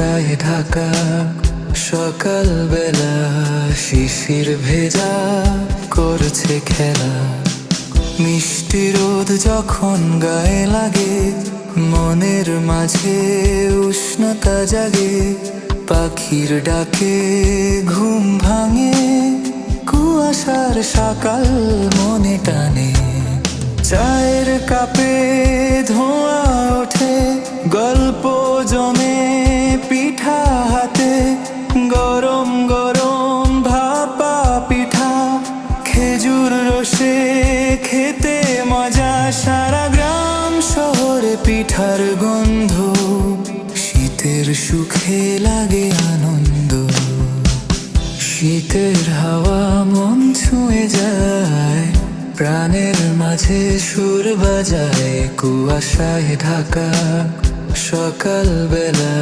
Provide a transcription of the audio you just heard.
কুয়াশায় ঢাকা সকালবেলা, শিশির ভেজা করছে খেলা। মিষ্টি রোদ যখন গায়ে লাগে, মনের মাঝে উষ্ণতা জাগে। পাখির ডাকে ঘুম ভাঙে, কুয়াশার সকাল মনে টানে। চায়ের কাপে ধোঁয়া ওঠে, গল্প জমে পিঠা হাতে। গরম গরম ভাপা পিঠা, খেজুর রসে খেতে মজা। সারা গ্রাম শহরে পিঠার গন্ধ, শীতের সুখে লাগে আনন্দ। শীতের হাওয়া মন ছুঁয়ে যায়, প্রাণের মাঝে সুর বাজায়। কুয়াশায় ঢাকা সকালবেলা।